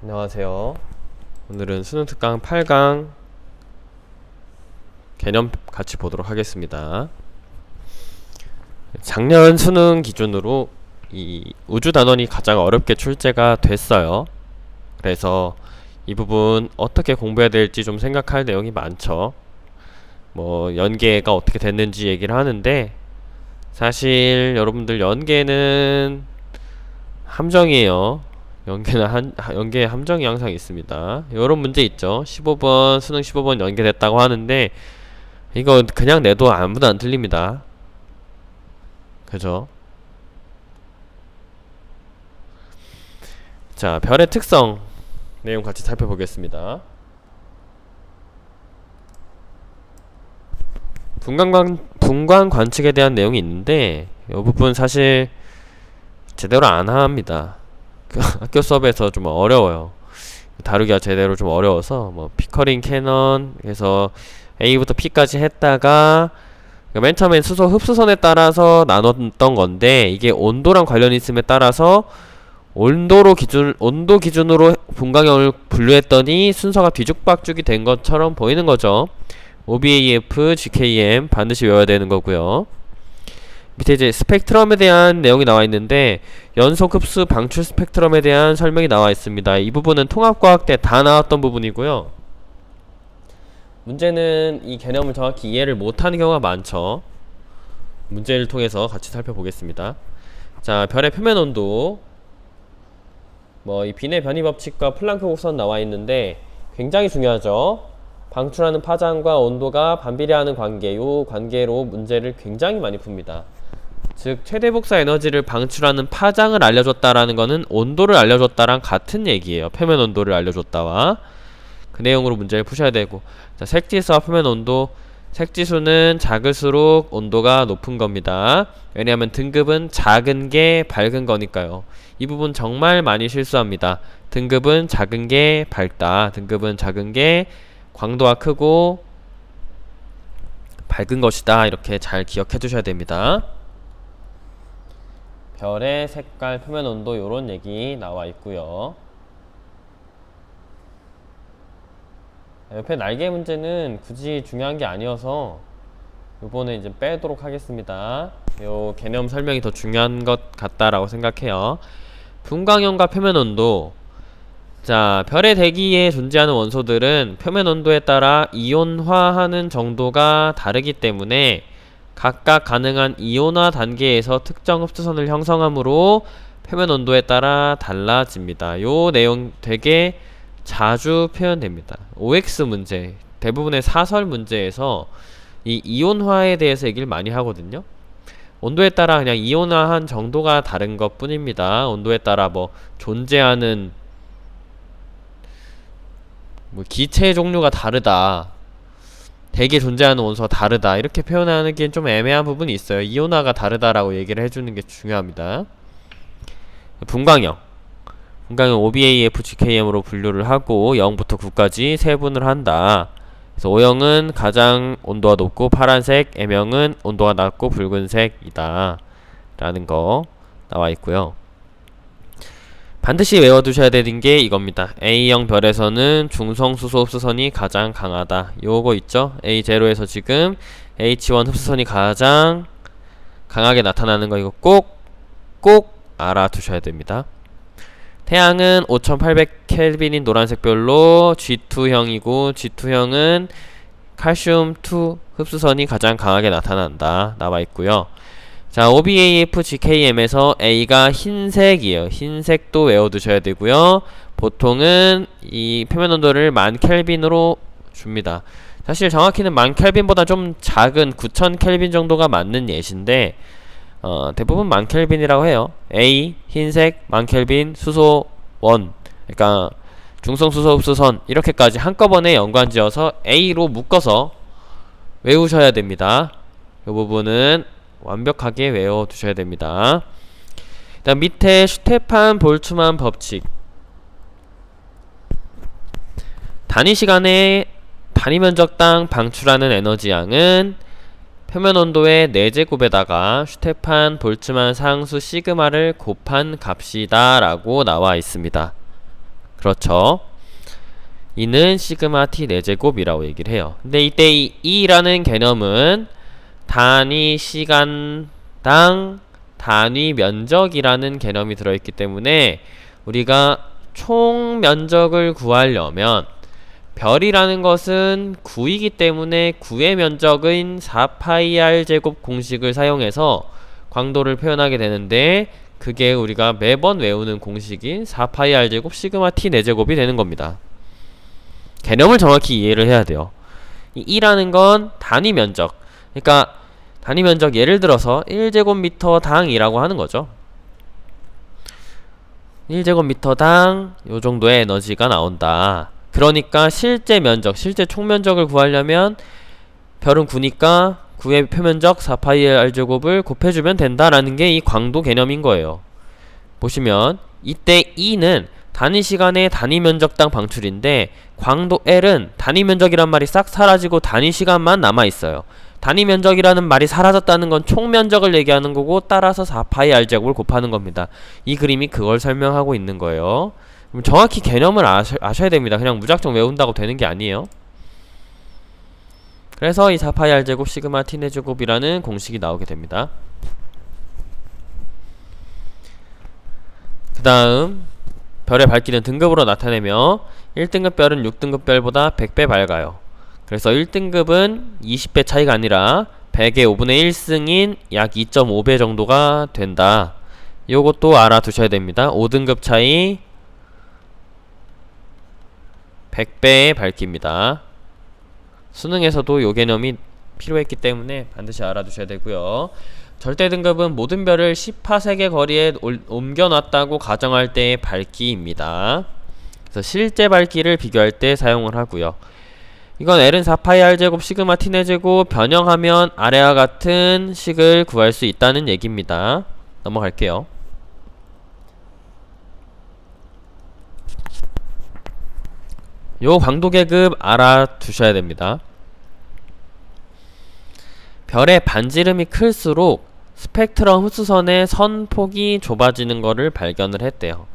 안녕하세요. 오늘은 수능 특강 8강 개념 같이 보도록 하겠습니다. 작년 수능 기준으로 이 우주 단원이 가장 어렵게 출제가 됐어요. 그래서 이 부분 어떻게 공부해야 될지 좀 생각할 내용이 많죠. 뭐 연계가 어떻게 됐는지 얘기를 하는데, 사실 여러분들 연계는 함정이에요. 연계에 함정이 항상 있습니다. 요런 문제 있죠. 15번 수능 15번 연계됐다고 하는데 이거 그냥 내도 아무도 안 틀립니다. 그죠? 자, 별의 특성 내용 같이 살펴보겠습니다. 분광 관측에 대한 내용이 있는데 이 부분 사실 제대로 안 합니다. 학교 수업에서 좀 어려워요. 다루기가 제대로 좀 어려워서 뭐 피커링 캐넌 해서 A부터 P까지 했다가 맨 처음엔 수소 흡수선에 따라서 나눴던 건데, 이게 온도랑 관련이 있음에 따라서 온도 기준으로 분광형을 분류했더니 순서가 뒤죽박죽이 된 것처럼 보이는 거죠. OBAF, GKM 반드시 외워야 되는 거고요. 밑에 이제 스펙트럼에 대한 내용이 나와 있는데 연속 흡수 방출 스펙트럼에 대한 설명이 나와 있습니다. 이 부분은 통합과학 때 다 나왔던 부분이고요. 문제는 이 개념을 정확히 이해를 못하는 경우가 많죠. 문제를 통해서 같이 살펴보겠습니다. 자, 별의 표면 온도, 뭐 이 빈의 변이 법칙과 플랑크 곡선 나와 있는데 굉장히 중요하죠. 방출하는 파장과 온도가 반비례하는 관계, 요 관계로 문제를 굉장히 많이 풉니다. 즉 최대 복사 에너지를 방출하는 파장을 알려줬다라는 거는 온도를 알려줬다랑 같은 얘기예요. 표면 온도를 알려줬다와 그 내용으로 문제를 푸셔야 되고, 자, 색지수와 표면 온도, 색지수는 작을수록 온도가 높은 겁니다. 왜냐하면 등급은 작은 게 밝은 거니까요. 이 부분 정말 많이 실수합니다. 등급은 작은 게 밝다, 등급은 작은 게 광도가 크고 밝은 것이다, 이렇게 잘 기억해 두셔야 됩니다. 별의 색깔, 표면 온도 요런 얘기 나와 있고요. 옆에 날개 문제는 굳이 중요한 게 아니어서 요번에 이제 빼도록 하겠습니다. 요 개념 설명이 더 중요한 것 같다라고 생각해요. 분광형과 표면 온도. 자, 별의 대기에 존재하는 원소들은 표면 온도에 따라 이온화하는 정도가 다르기 때문에 각각 가능한 이온화 단계에서 특정 흡수선을 형성하므로 표면 온도에 따라 달라집니다. 요 내용 되게 자주 표현됩니다. OX 문제, 대부분의 사설 문제에서 이 이온화에 대해서 얘기를 많이 하거든요. 온도에 따라 그냥 이온화한 정도가 다른 것 뿐입니다. 온도에 따라 뭐 존재하는 뭐 기체 종류가 다르다, 대기에 존재하는 원소가 다르다, 이렇게 표현하는 게 좀 애매한 부분이 있어요. 이온화가 다르다라고 얘기를 해주는 게 중요합니다. 분광형 OBAF, GKM으로 분류를 하고 0부터 9까지 세분을 한다. 그래서 O형은 가장 온도가 높고 파란색, M형은 온도가 낮고 붉은색이다 라는 거 나와 있고요. 반드시 외워두셔야 되는 게 이겁니다. A형 별에서는 중성수소 흡수선이 가장 강하다. 요거 있죠? A0에서 지금 H1 흡수선이 가장 강하게 나타나는 거, 이거 꼭 알아두셔야 됩니다. 태양은 5800켈빈인 노란색별로 G2형이고 G2형은 칼슘2 흡수선이 가장 강하게 나타난다 나와 있고요. 자, OBAF, GKM에서 A가 흰색이에요. 흰색도 외워두셔야 되고요. 보통은 이 표면 온도를 10,000켈빈으로 줍니다. 사실 정확히는 10,000켈빈보다 좀 작은 9000켈빈 정도가 맞는 예시인데 대부분 10,000켈빈이라고 해요. A 흰색 10,000켈빈 수소 1, 그러니까 중성수소 흡수선, 이렇게까지 한꺼번에 연관지어서 A로 묶어서 외우셔야 됩니다. 이 부분은 완벽하게 외워두셔야 됩니다. 일단 밑에 슈테판 볼츠만 법칙, 단위시간에 단위면적당 방출하는 에너지양은 표면 온도의 4제곱에다가 슈테판 볼츠만 상수 시그마를 곱한 값이다 라고 나와 있습니다. 그렇죠. 이는 시그마 t 4제곱이라고 얘기를 해요. 근데 이때 이 E라는 개념은 단위 시간당 단위 면적이라는 개념이 들어있기 때문에 우리가 총 면적을 구하려면 별이라는 것은 9이기 때문에 9의 면적인 4파이 r제곱 공식을 사용해서 광도를 표현하게 되는데, 그게 우리가 매번 외우는 공식인 4파이 r제곱 시그마 t 4제곱이 되는 겁니다. 개념을 정확히 이해를 해야 돼요. 이 2라는 건 단위 면적, 그러니까 단위 면적, 예를 들어서 1제곱미터 당이라고 하는 거죠. 1제곱미터 당 요 정도의 에너지가 나온다. 그러니까 실제 면적, 실제 총면적을 구하려면 별은 9니까 9의 표면적 4파이 r제곱을 곱해주면 된다라는 게 이 광도 개념인 거예요. 보시면 이때 E는 단위 시간의 단위 면적당 방출인데, 광도 L은 단위 면적이란 말이 싹 사라지고 단위 시간만 남아있어요. 단위 면적이라는 말이 사라졌다는 건 총 면적을 얘기하는 거고, 따라서 4파이 r제곱을 곱하는 겁니다. 이 그림이 그걸 설명하고 있는 거예요. 정확히 개념을 아셔야 됩니다. 그냥 무작정 외운다고 되는 게 아니에요. 그래서 이 4파이 r제곱 시그마 t 4제곱이라는 공식이 나오게 됩니다. 그 다음 별의 밝기는 등급으로 나타내며 1등급 별은 6등급 별보다 100배 밝아요. 그래서 1등급은 20배 차이가 아니라 100의 5분의 1승인 약 2.5배 정도가 된다. 요것도 알아두셔야 됩니다. 5등급 차이 100배의 밝기입니다. 수능에서도 요 개념이 필요했기 때문에 반드시 알아두셔야 되고요. 절대 등급은 모든 별을 10파세계 거리에 옮겨놨다고 가정할 때의 밝기입니다. 그래서 실제 밝기를 비교할 때 사용을 하고요. 이건 L은 4파이 r제곱 시그마 t 4제곱 변형하면 아래와 같은 식을 구할 수 있다는 얘기입니다. 넘어갈게요. 요 광도 계급 알아두셔야 됩니다. 별의 반지름이 클수록 스펙트럼 흡수선의 선폭이 좁아지는 것을 발견을 했대요.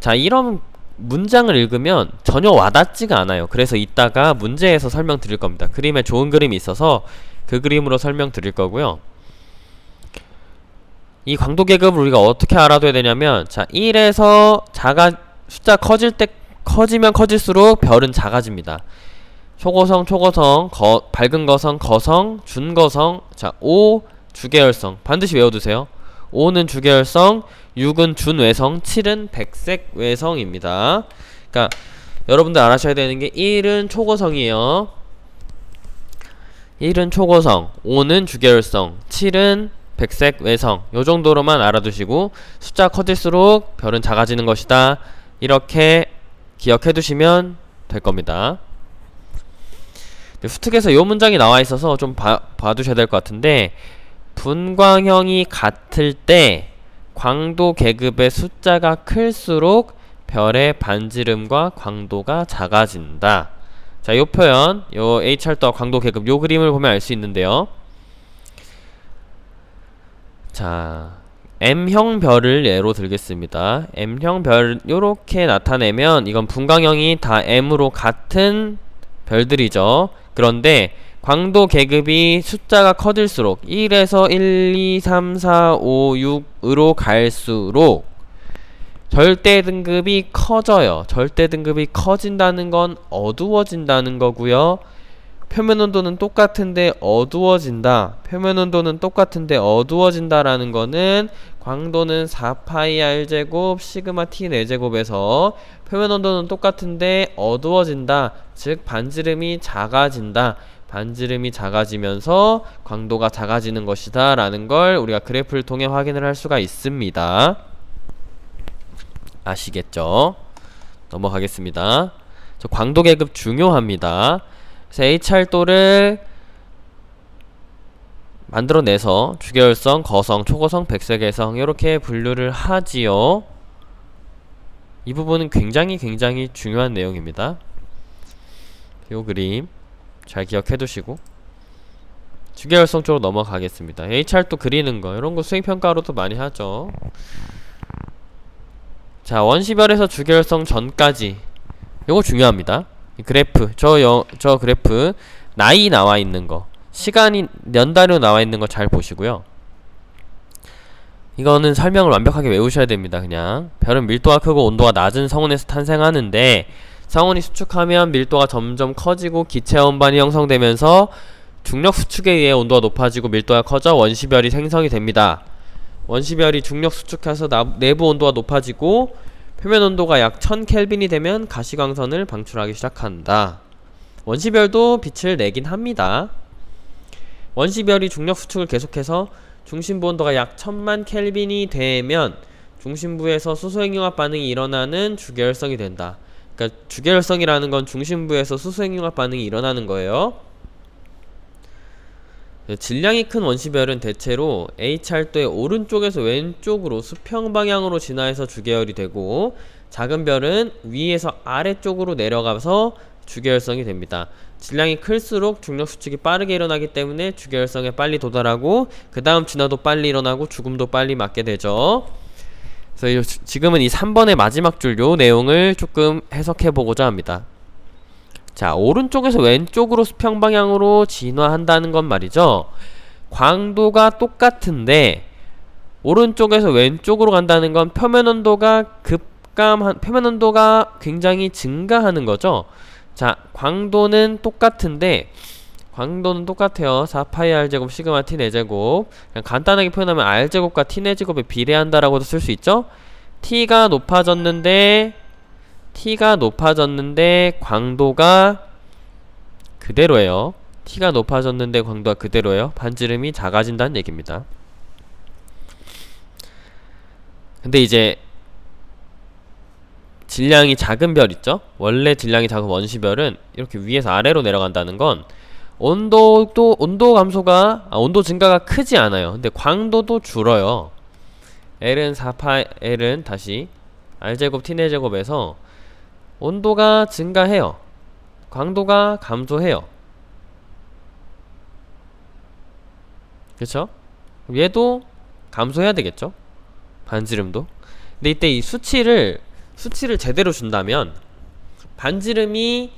자, 이런 문장을 읽으면 전혀 와닿지가 않아요. 그래서 이따가 문제에서 설명드릴 겁니다. 그림에 좋은 그림이 있어서 그 그림으로 설명드릴 거고요. 이 광도 계급을 우리가 어떻게 알아둬야 되냐면, 자, 1에서 숫자 커지면 커질수록 별은 작아집니다. 초고성, 밝은 거성, 거성, 준거성. 자, 5 주계열성 반드시 외워두세요. 5는 주계열성, 6은 준외성, 7은 백색 외성입니다. 그러니까 여러분들 알아셔야 되는 게 1은 초고성이에요. 1은 초고성, 5는 주계열성, 7은 백색 외성. 요 정도로만 알아두시고, 숫자 커질수록 별은 작아지는 것이다. 이렇게 기억해 두시면 될 겁니다. 수특에서 요 문장이 나와 있어서 좀 봐두셔야 될 것 같은데, 분광형이 같을 때 광도 계급의 숫자가 클수록 별의 반지름과 광도가 작아진다. 자, 요 표현, 요 H철도 광도 계급, 요 그림을 보면 알 수 있는데요. 자, M형 별을 예로 들겠습니다. M형 별 요렇게 나타내면 이건 분광형이 다 M으로 같은 별들이죠. 그런데 광도 계급이 숫자가 커질수록 1에서 1, 2, 3, 4, 5, 6으로 갈수록 절대 등급이 커져요. 절대 등급이 커진다는 건 어두워진다는 거고요. 표면 온도는 똑같은데 어두워진다. 표면 온도는 똑같은데 어두워진다라는 거는 광도는 4파이 r제곱 시그마 t 4제곱에서 표면 온도는 똑같은데 어두워진다. 즉 반지름이 작아진다. 반지름이 작아지면서 광도가 작아지는 것이다 라는 걸 우리가 그래프를 통해 확인을 할 수가 있습니다. 아시겠죠? 넘어가겠습니다. 저 광도 계급 중요합니다. 그래서 H철도를 만들어내서 주계열성, 거성, 초고성, 백색외성 이렇게 분류를 하지요. 이 부분은 굉장히 중요한 내용입니다. 요 그림 잘 기억해 두시고 주계열성 쪽으로 넘어가겠습니다. H철도 그리는 거 이런 거 수행평가로도 많이 하죠. 자, 원시별에서 주계열성 전까지 요거 중요합니다. 이 그래프 저 그래프 나이 나와 있는 거, 시간이 연달로 나와 있는 거 잘 보시고요. 이거는 설명을 완벽하게 외우셔야 됩니다. 그냥 별은 밀도가 크고 온도가 낮은 성운에서 탄생하는데, 성운이 수축하면 밀도가 점점 커지고 기체 원반이 형성되면서 중력 수축에 의해 온도가 높아지고 밀도가 커져 원시별이 생성이 됩니다. 원시별이 중력 수축해서 내부 온도가 높아지고 표면 온도가 약 1000켈빈이 되면 가시광선을 방출하기 시작한다. 원시별도 빛을 내긴 합니다. 원시별이 중력 수축을 계속해서 중심부 온도가 약 1000만 켈빈이 되면 중심부에서 수소핵융합 반응이 일어나는 주계열성이 된다. 그러니까 주계열성이라는 건 중심부에서 수소핵융합 반응이 일어나는 거예요. 질량이 큰 원시별은 대체로 H활도의 오른쪽에서 왼쪽으로 수평 방향으로 진화해서 주계열이 되고, 작은 별은 위에서 아래쪽으로 내려가서 주계열성이 됩니다. 질량이 클수록 중력 수축이 빠르게 일어나기 때문에 주계열성에 빨리 도달하고 그 다음 진화도 빨리 일어나고 죽음도 빨리 맞게 되죠. 그래서 지금은 이 3번의 마지막 줄 요 내용을 조금 해석해보고자 합니다. 자, 오른쪽에서 왼쪽으로 수평 방향으로 진화한다는 건 말이죠, 광도가 똑같은데 오른쪽에서 왼쪽으로 간다는 건 표면 온도가 굉장히 증가하는 거죠. 자, 광도는 똑같은데, 광도는 똑같아요. 4파이 r제곱 시그마 t 4제곱. 그냥 간단하게 표현하면 r제곱과 t 4제곱에 비례한다라고도 쓸 수 있죠. t가 높아졌는데 광도가 그대로예요. t가 높아졌는데 광도가 그대로예요. 반지름이 작아진다는 얘기입니다. 근데 이제 질량이 작은 별 있죠? 원래 질량이 작은 원시별은 이렇게 위에서 아래로 내려간다는 건 온도 증가가 크지 않아요. 근데 광도도 줄어요. L은 4파 L은 다시 R제곱 T 4제곱에서 온도가 증가해요. 광도가 감소해요. 그쵸? 얘도 감소해야 되겠죠? 반지름도. 근데 이때 이 수치를 제대로 준다면 반지름이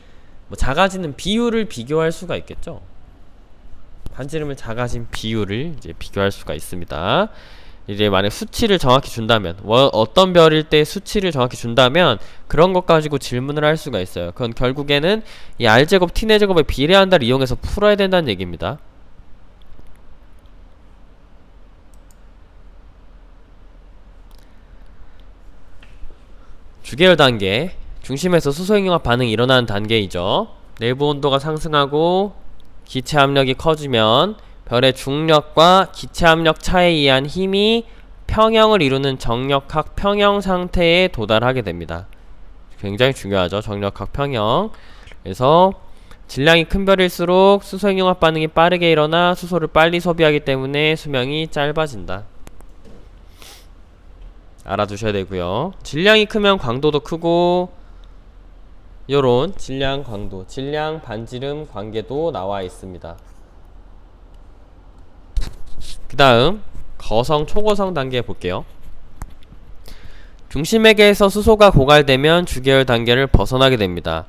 작아지는 비율을 비교할 수가 있겠죠. 반지름을 작아진 비율을 이제 비교할 수가 있습니다. 이제 만약 수치를 정확히 준다면, 어떤 별일 때 수치를 정확히 준다면 그런 것 가지고 질문을 할 수가 있어요. 그건 결국에는 이 r제곱 t 4제곱에 비례한다를 이용해서 풀어야 된다는 얘기입니다. 주계열 단계, 중심에서 수소핵융합 반응이 일어나는 단계이죠. 내부 온도가 상승하고 기체 압력이 커지면 별의 중력과 기체 압력 차에 의한 힘이 평형을 이루는 정력학 평형 상태에 도달하게 됩니다. 굉장히 중요하죠. 정력학 평형. 그래서 질량이 큰 별일수록 수소핵융합 반응이 빠르게 일어나 수소를 빨리 소비하기 때문에 수명이 짧아진다. 알아두셔야 되고요. 질량이 크면 광도도 크고, 요런 질량, 광도, 질량, 반지름 관계도 나와 있습니다. 그 다음 거성, 초고성 단계 볼게요. 중심에게서 수소가 고갈되면 주계열 단계를 벗어나게 됩니다.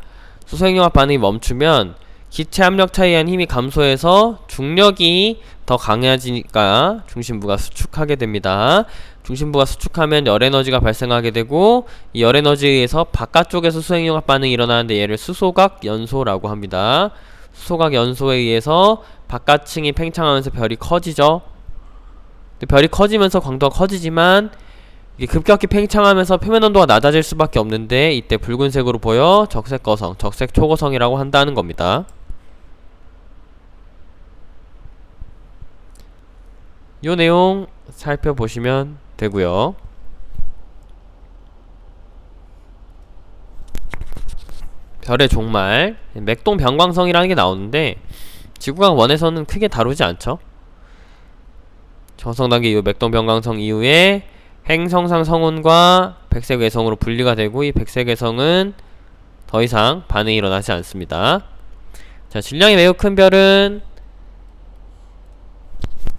수소핵융합 반응이 멈추면 기체 압력 차에 의한 힘이 감소해서 중력이 더 강해지니까 중심부가 수축하게 됩니다. 중심부가 수축하면 열에너지가 발생하게 되고, 이 열에너지에 의해서 바깥쪽에서 수소핵융합 반응이 일어나는데 얘를 수소각 연소라고 합니다. 수소각 연소에 의해서 바깥층이 팽창하면서 별이 커지죠. 근데 별이 커지면서 광도가 커지지만 이게 급격히 팽창하면서 표면 온도가 낮아질 수밖에 없는데, 이때 붉은색으로 보여 적색 거성, 적색 초고성이라고 한다는 겁니다. 요 내용 살펴보시면 되고요. 별의 종말, 맥동 변광성이라는 게 나오는데 지구과학 1에서는 크게 다루지 않죠. 정성 단계 이후 맥동 변광성 이후에 행성상 성운과 백색 외성으로 분리가 되고, 이 백색 외성은 더 이상 반응이 일어나지 않습니다. 자, 질량이 매우 큰 별은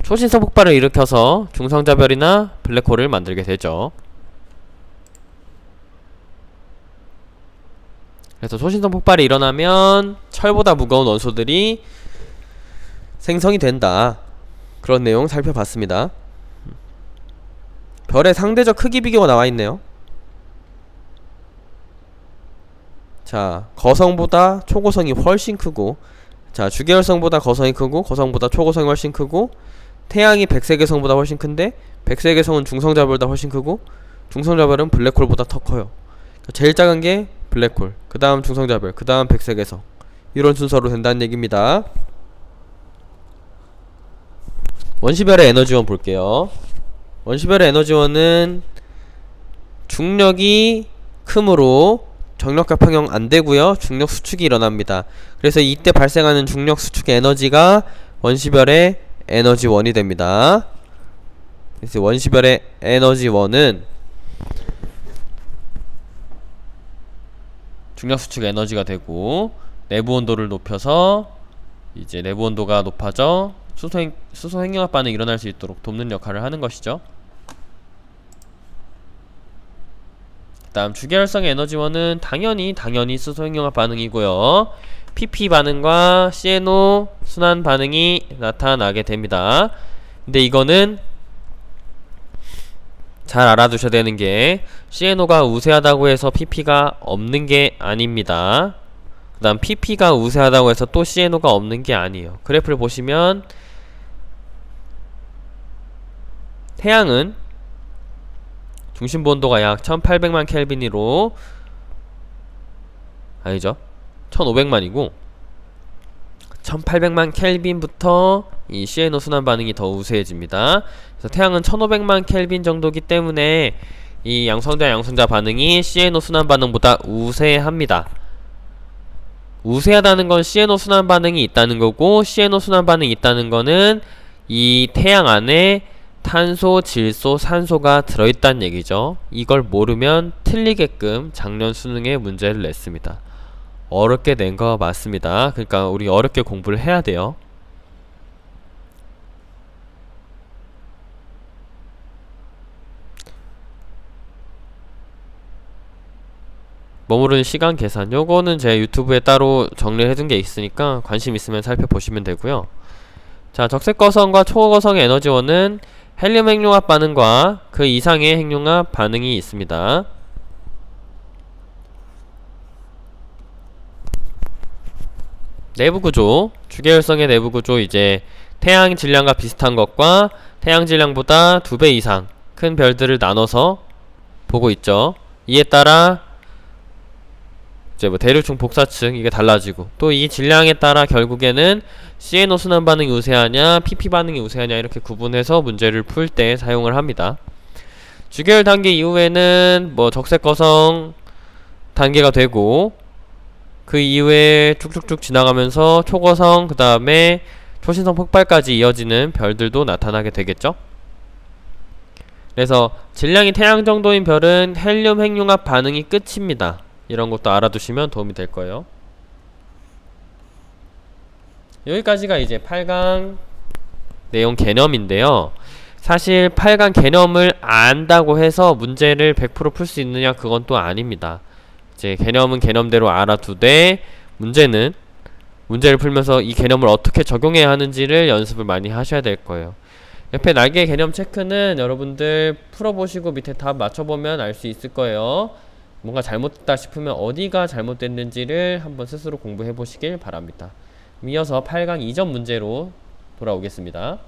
초신성 폭발을 일으켜서 중성자별이나 블랙홀을 만들게 되죠. 그래서 초신성 폭발이 일어나면 철보다 무거운 원소들이 생성이 된다. 그런 내용 살펴봤습니다. 별의 상대적 크기 비교가 나와있네요. 자, 거성보다 초고성이 훨씬 크고, 자, 주계열성보다 거성이 크고, 거성보다 초고성이 훨씬 크고, 태양이 백색외성보다 훨씬 큰데 백색외성은 중성자별보다 훨씬 크고, 중성자별은 블랙홀보다 더 커요. 제일 작은 게 블랙홀, 그 다음 중성자별, 그 다음 백색외성, 이런 순서로 된다는 얘기입니다. 원시별의 에너지원 볼게요. 원시별의 에너지원은 중력이 크므로 정력과 평형 안되고요, 중력 수축이 일어납니다. 그래서 이때 발생하는 중력 수축 에너지가 원시별의 에너지원이 됩니다. 그래서 원시별의 에너지원은 중력 수축 에너지가 되고, 내부 온도를 높여서 이제 내부 온도가 높아져 수소 핵융합 반응이 일어날 수 있도록 돕는 역할을 하는 것이죠. 그 다음 주계열성의 에너지원은 당연히 수소 핵융합 반응이고요, PP 반응과 CNO 순환 반응이 나타나게 됩니다. 근데 이거는 잘 알아두셔야 되는 게, CNO가 우세하다고 해서 PP가 없는 게 아닙니다. 그 다음 PP가 우세하다고 해서 또 CNO가 없는 게 아니에요. 그래프를 보시면 태양은 중심부 온도가 약 1800만 켈빈으로, 아니죠, 1500만이고 1800만 켈빈부터 이 CNO 순환 반응이 더 우세해집니다. 그래서 태양은 1500만 켈빈 정도기 때문에 이 양성자 반응이 CNO 순환 반응보다 우세합니다. 우세하다는 건 CNO 순환 반응이 있다는 거고, CNO 순환 반응이 있다는 거는 이 태양 안에 탄소, 질소, 산소가 들어있다는 얘기죠. 이걸 모르면 틀리게끔 작년 수능에 문제를 냈습니다. 어렵게 낸 거 맞습니다. 그러니까 우리 어렵게 공부를 해야 돼요. 머무르는 시간 계산, 요거는 제 유튜브에 따로 정리를 해둔 게 있으니까 관심 있으면 살펴보시면 되고요. 자, 적색거성과 초거성의 에너지원은 헬륨 핵융합 반응과 그 이상의 핵융합 반응이 있습니다. 내부구조, 주계열성의 내부구조, 이제 태양 질량과 비슷한 것과 태양 질량보다 2배 이상 큰 별들을 나눠서 보고 있죠. 이에 따라 이제 뭐 대류층 복사층 이게 달라지고, 또 이 질량에 따라 결국에는 CNO 순환 반응이 우세하냐 PP 반응이 우세하냐 이렇게 구분해서 문제를 풀 때 사용을 합니다. 주계열 단계 이후에는 뭐 적색거성 단계가 되고, 그 이후에 쭉쭉쭉 지나가면서 초거성, 그 다음에 초신성 폭발까지 이어지는 별들도 나타나게 되겠죠. 그래서 질량이 태양 정도인 별은 헬륨 핵융합 반응이 끝입니다. 이런 것도 알아두시면 도움이 될 거예요. 여기까지가 이제 8강 내용 개념인데요. 사실 8강 개념을 안다고 해서 문제를 100% 풀 수 있느냐, 그건 또 아닙니다. 이제 개념은 개념대로 알아두되, 문제는 문제를 풀면서 이 개념을 어떻게 적용해야 하는지를 연습을 많이 하셔야 될 거예요. 옆에 날개 개념 체크는 여러분들 풀어보시고 밑에 답 맞춰보면 알 수 있을 거예요. 뭔가 잘못됐다 싶으면 어디가 잘못됐는지를 한번 스스로 공부해 보시길 바랍니다. 이어서 8강 이전 문제로 돌아오겠습니다.